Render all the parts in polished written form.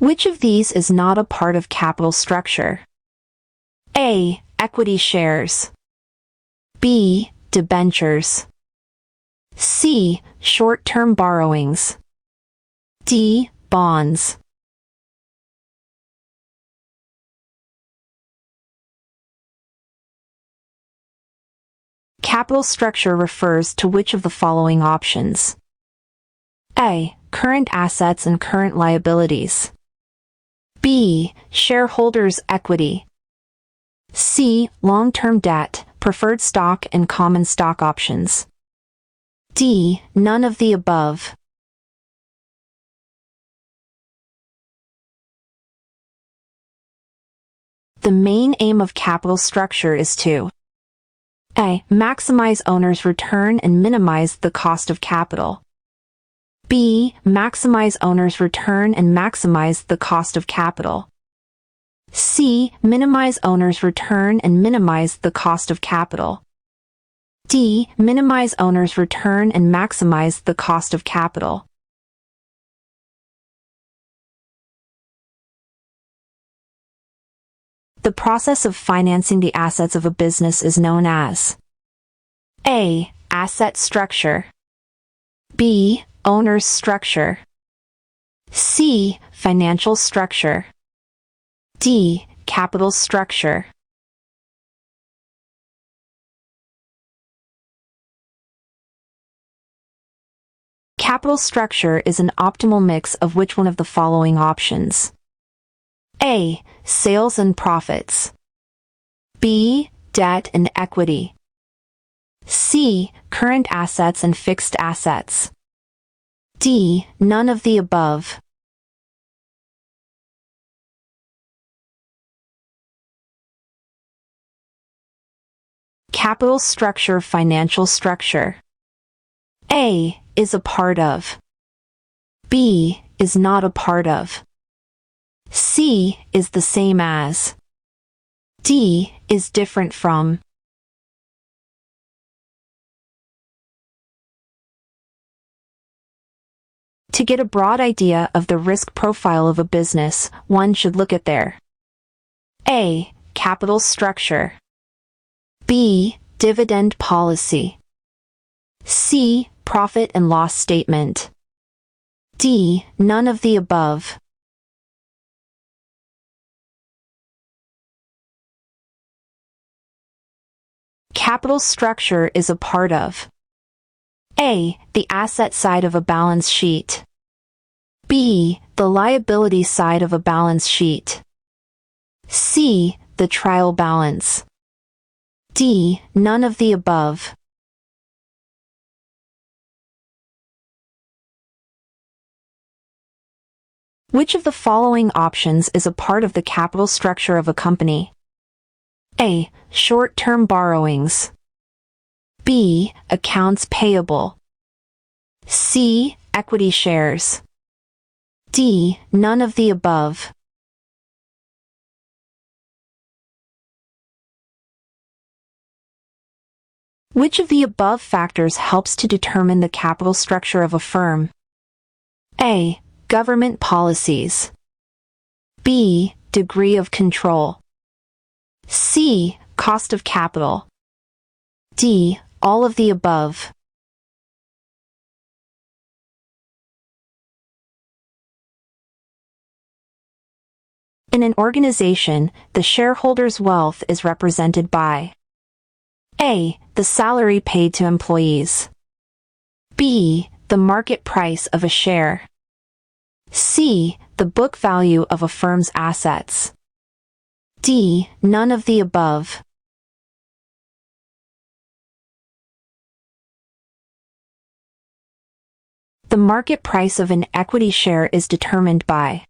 Which of these is not a part of capital structure? A. Equity shares. B. Debentures. C. Short-term borrowings. D. Bonds. Capital structure refers to which of the following options? A. Current assets and current liabilities. B. Shareholders' equity. C. Long-term debt, preferred stock and common stock options. D. None of the above. The main aim of capital structure is to A. Maximize owner's return and minimize the cost of capital. B. Maximize owner's return and maximize the cost of capital. C. Minimize owner's return and minimize the cost of capital. D. Minimize owner's return and maximize the cost of capital. The process of financing the assets of a business is known as A. Asset structure. B. Owner's structure. C. Financial structure. D. Capital structure. Capital structure is an optimal mix of which one of the following options? A. Sales and profits. B. Debt and equity. C. Current assets and fixed assets. D. None of the above. Capital structure. Financial structure. A. Is a part of. B. Is not a part of. C. Is the same as. D. Is different from. To get a broad idea of the risk profile of a business, one should look at their A. Capital structure. B. Dividend policy. C. Profit and loss statement. D. None of the above. Capital structure is a part of A. The asset side of a balance sheet. B. The liability side of a balance sheet. C. The trial balance. D. None of the above. Which of the following options is a part of the capital structure of a company? A. Short-term borrowings. B. Accounts payable. C. Equity shares. D. None of the above. Which of the above factors helps to determine the capital structure of a firm? A. Government policies. B. Degree of control. C. Cost of capital. D. All of the above. In an organization, the shareholders' wealth is represented by A. The salary paid to employees. B. The market price of a share. C. The book value of a firm's assets. D. None of the above. The market price of an equity share is determined by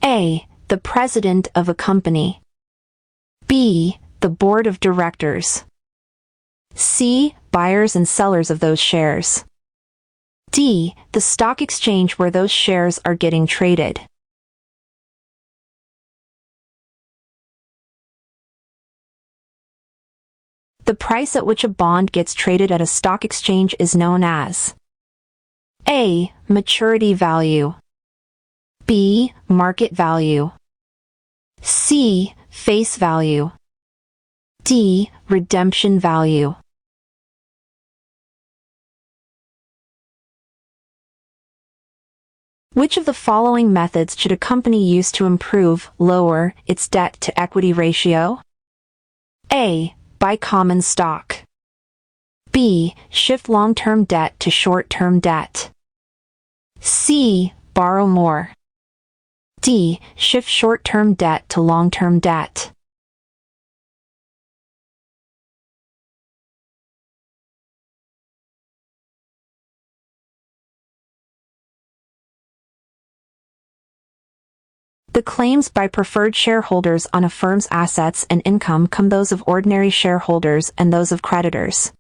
A. The president of a company. B. The board of directors. C. Buyers and sellers of those shares. D. The stock exchange where those shares are getting traded. The price at which a bond gets traded at a stock exchange is known as A. Maturity value. B. Market value. C. Face value. D. Redemption value. Which of the following methods should a company use to improve, lower, its debt-to-equity ratio? A. Buy common stock. B. Shift long-term debt to short-term debt. C. Borrow more. D. Shift short-term debt to long-term debt. The claims by preferred shareholders on a firm's assets and income come those of ordinary shareholders and those of creditors.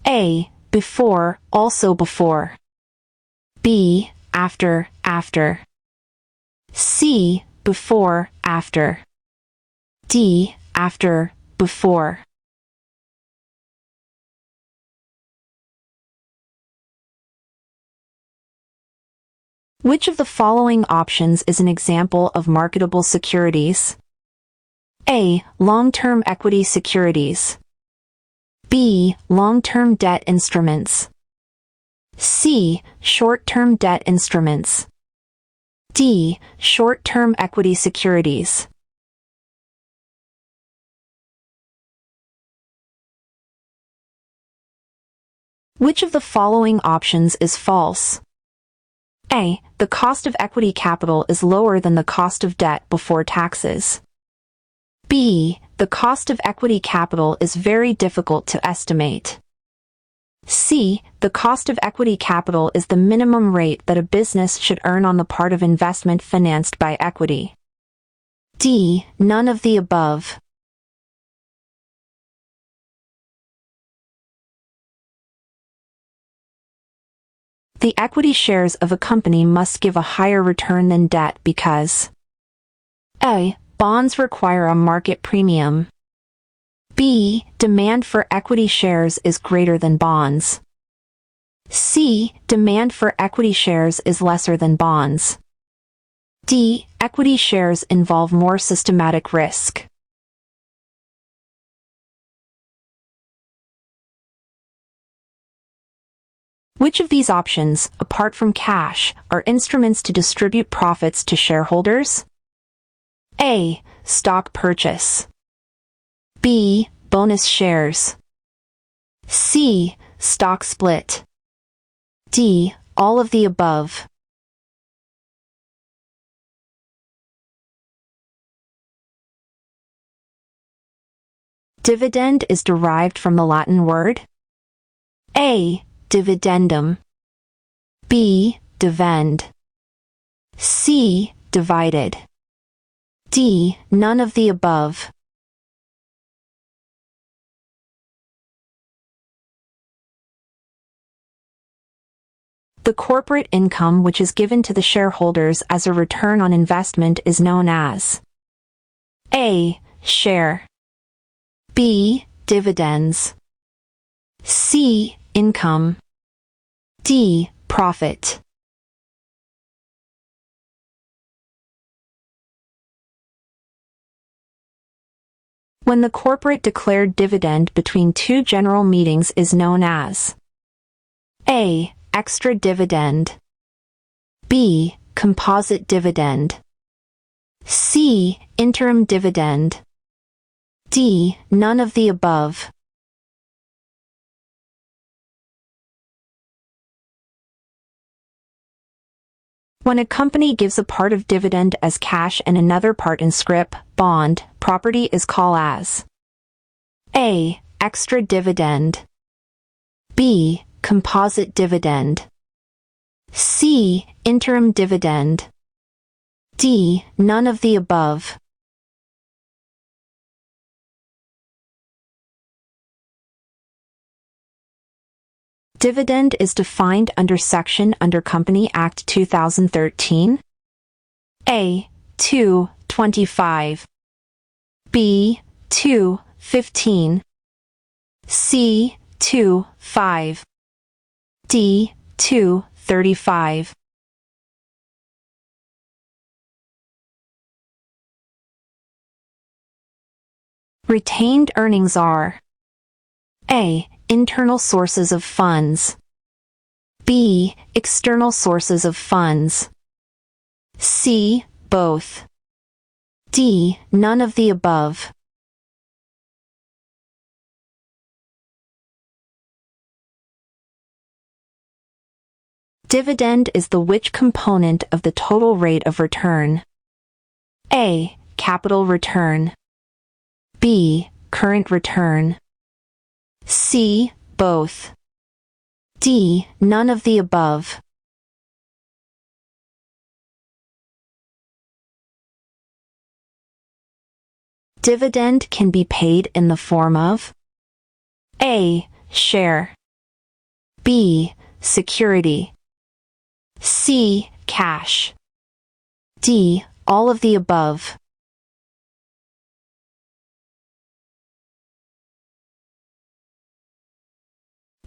A. Before, also before. B. After, after. C. Before, after. D. After, before. Which of the following options is an example of marketable securities? A. Long-term equity securities. B. Long-term debt instruments. C. Short-term debt instruments. D. Short-term equity securities. Which of the following options is false? A. The cost of equity capital is lower than the cost of debt before taxes. B. The cost of equity capital is very difficult to estimate. C. The cost of equity capital is the minimum rate that a business should earn on the part of investment financed by equity. D. None of the above. The equity shares of a company must give a higher return than debt because A. Bonds require a market premium. B. Demand for equity shares is greater than bonds. C. Demand for equity shares is lesser than bonds. D. Equity shares involve more systematic risk. Which of these options, apart from cash, are instruments to distribute profits to shareholders? A. Stock purchase. B. Bonus shares. C. Stock split. D. All of the above. Dividend is derived from the Latin word A. Dividendum. B. Divend. C. Divided. D. None of the above. The corporate income which is given to the shareholders as a return on investment is known as A. Share. B. Dividends. C. Income. D. Profit. When the corporate declared dividend between two general meetings is known as A. Extra dividend. B. Composite dividend. C. Interim dividend. D. None of the above. When a company gives a part of dividend as cash and another part in scrip, bond, property is called as A. Extra dividend. B. Composite dividend. C. Interim dividend. D. None of the above. Dividend is defined under Section under Company Act 2013. A. 225. B. 215. C. 25. D. 235. Retained earnings are A. Internal sources of funds. B. External sources of funds. C. Both. D. None of the above. Dividend is the which component of the total rate of return? A. Capital return. B. Current return. C. Both. D. None of the above. Dividend can be paid in the form of A. Share. B. Security. C. Cash. D. All of the above.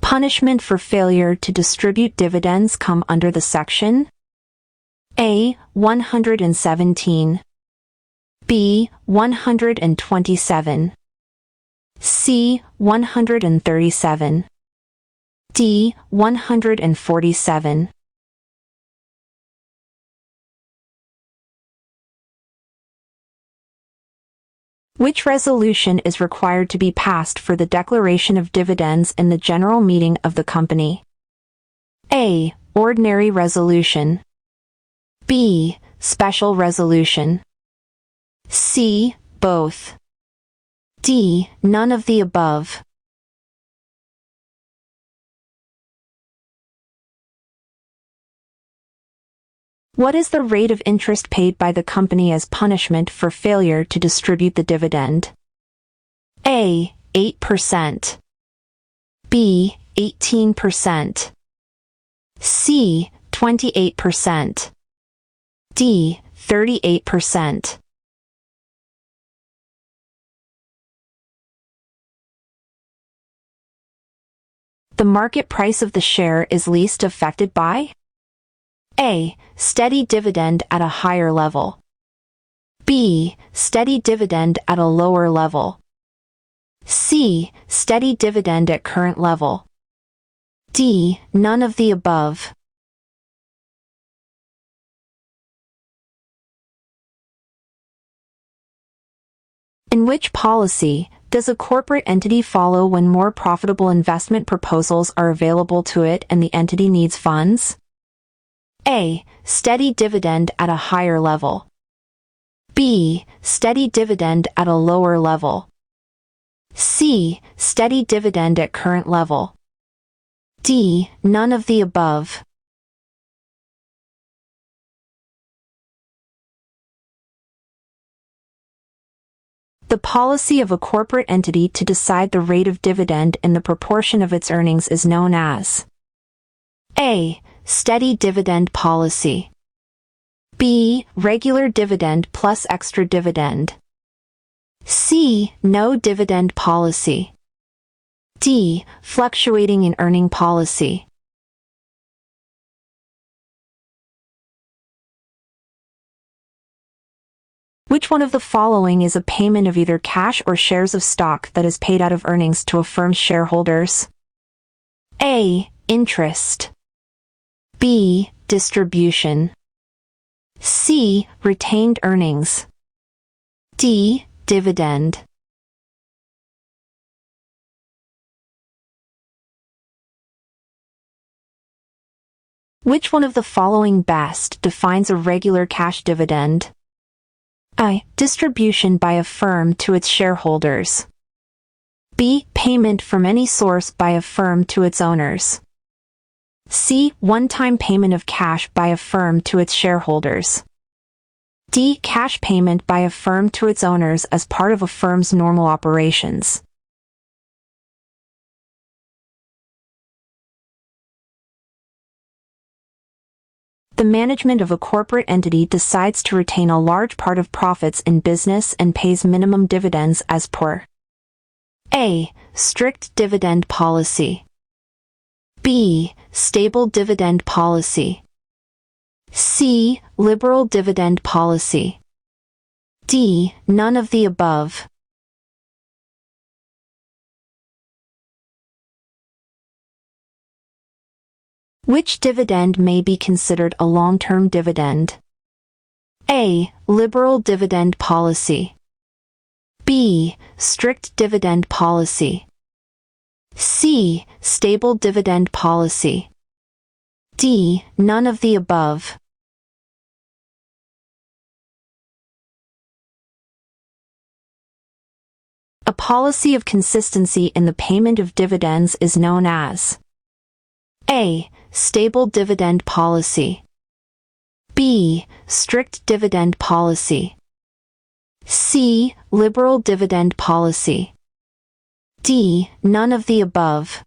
Punishment for failure to distribute dividends come under the section A. 117. B. 127. C. 137. D. 147. Which resolution is required to be passed for the declaration of dividends in the general meeting of the company? A. Ordinary resolution. B. Special resolution. C. Both. D. None of the above. What is the rate of interest paid by the company as punishment for failure to distribute the dividend? A. 8%. B. 18%. C. 28%. D. 38%. The market price of the share is least affected by A. Steady dividend at a higher level. B. Steady dividend at a lower level. C. Steady dividend at current level. D. None of the above. In which policy does a corporate entity follow when more profitable investment proposals are available to it and the entity needs funds? A. Steady dividend at a higher level. B. Steady dividend at a lower level. C. Steady dividend at current level. D. None of the above. The policy of a corporate entity to decide the rate of dividend in the proportion of its earnings is known as A. Steady dividend policy. B. Regular dividend plus extra dividend. C. No dividend policy. D. Fluctuating in earning policy. Which one of the following is a payment of either cash or shares of stock that is paid out of earnings to a firm's shareholders? A. Interest. B. Distribution. C. Retained earnings. D. Dividend. Which one of the following best defines a regular cash dividend? A. Distribution by a firm to its shareholders. B. Payment from any source by a firm to its owners. C. One-time payment of cash by a firm to its shareholders. D. Cash payment by a firm to its owners as part of a firm's normal operations. The management of a corporate entity decides to retain a large part of profits in business and pays minimum dividends as per A. Strict dividend policy. B. Stable dividend policy. C. Liberal dividend policy. D. None of the above. Which dividend may be considered a long-term dividend? A. Liberal dividend policy. B. Strict dividend policy. C. Stable dividend policy. D. None of the above. A policy of consistency in the payment of dividends is known as A. Stable dividend policy. B. Strict dividend policy. C. Liberal dividend policy. D. None of the above.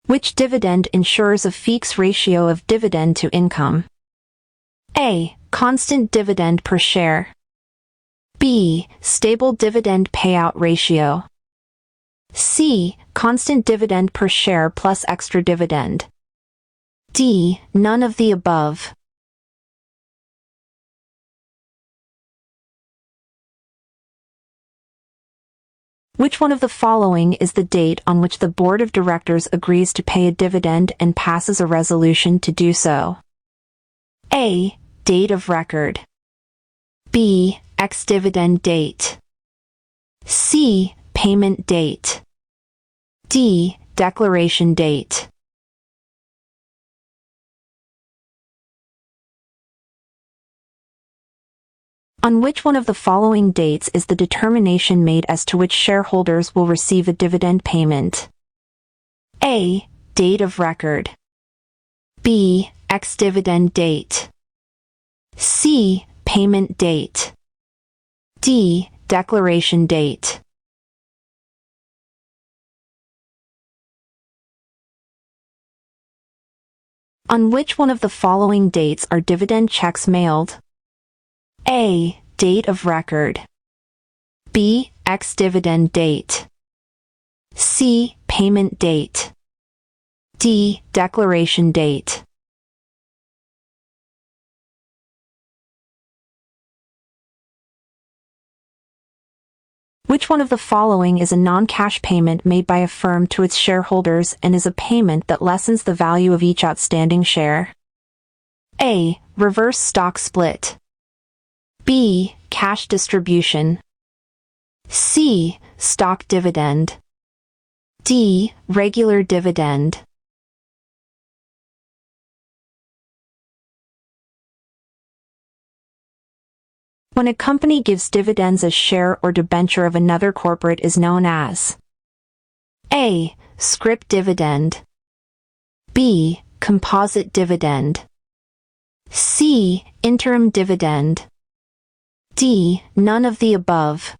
Which dividend ensures a fixed ratio of dividend to income? A. Constant dividend per share. B. Stable dividend payout ratio. C. Constant dividend per share plus extra dividend. D. None of the above. Which one of the following is the date on which the Board of Directors agrees to pay a dividend and passes a resolution to do so? A. Date of record. B. Ex-dividend date. C. Payment date. D. Declaration date. On which one of the following dates is the determination made as to which shareholders will receive a dividend payment? A. Date of record. B. Ex-dividend date. C. Payment date. D. Declaration date. On which one of the following dates are dividend checks mailed? A. Date of record. B. Ex-dividend date. C. Payment date. D. Declaration date. Which one of the following is a non-cash payment made by a firm to its shareholders and is a payment that lessens the value of each outstanding share? A. Reverse stock split. B. Cash distribution. C. Stock dividend. D. Regular dividend. When a company gives dividends as share or debenture of another corporate is known as A. Scrip dividend. B. Composite dividend. C. Interim dividend. D. None of the above.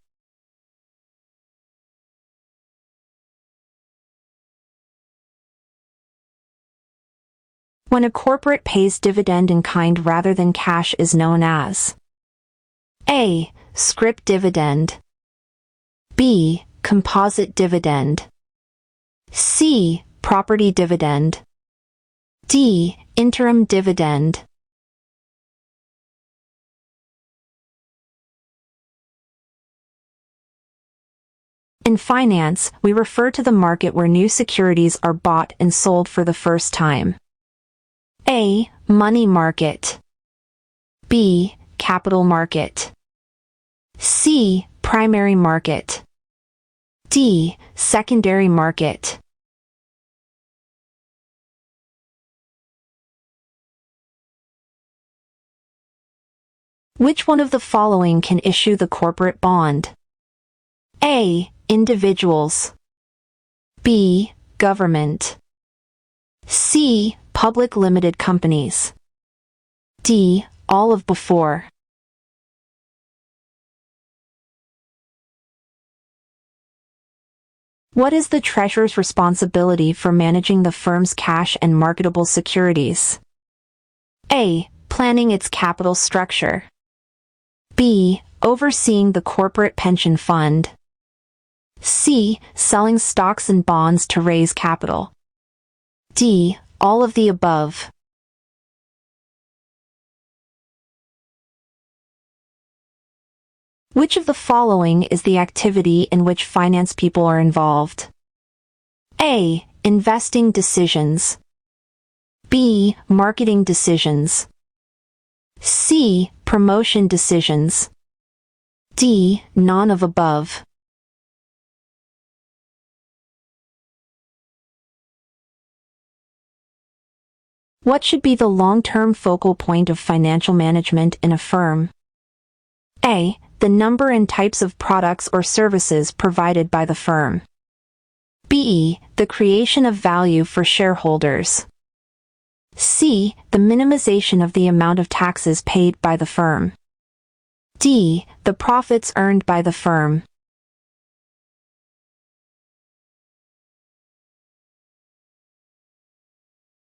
When a corporate pays dividend in kind rather than cash is known as A. Scrip dividend. B. Composite dividend. C. Property dividend. D. Interim dividend. In finance, we refer to the market where new securities are bought and sold for the first time. A. Money market. B. Capital market. C. Primary market. D. Secondary market. Which one of the following can issue the corporate bond? A. Individuals. B. Government. C. Public limited companies. D. All of before. What is the treasurer's responsibility for managing the firm's cash and marketable securities? A. Planning its capital structure. B. Overseeing the corporate pension fund. C. Selling stocks and bonds to raise capital. D. All of the above. Which of the following is the activity in which finance people are involved? A. Investing decisions. B. Marketing decisions. C. Promotion decisions. D. None of above. What should be the long-term focal point of financial management in a firm? A. The number and types of products or services provided by the firm. B. The creation of value for shareholders. C. The minimization of the amount of taxes paid by the firm. D. The profits earned by the firm.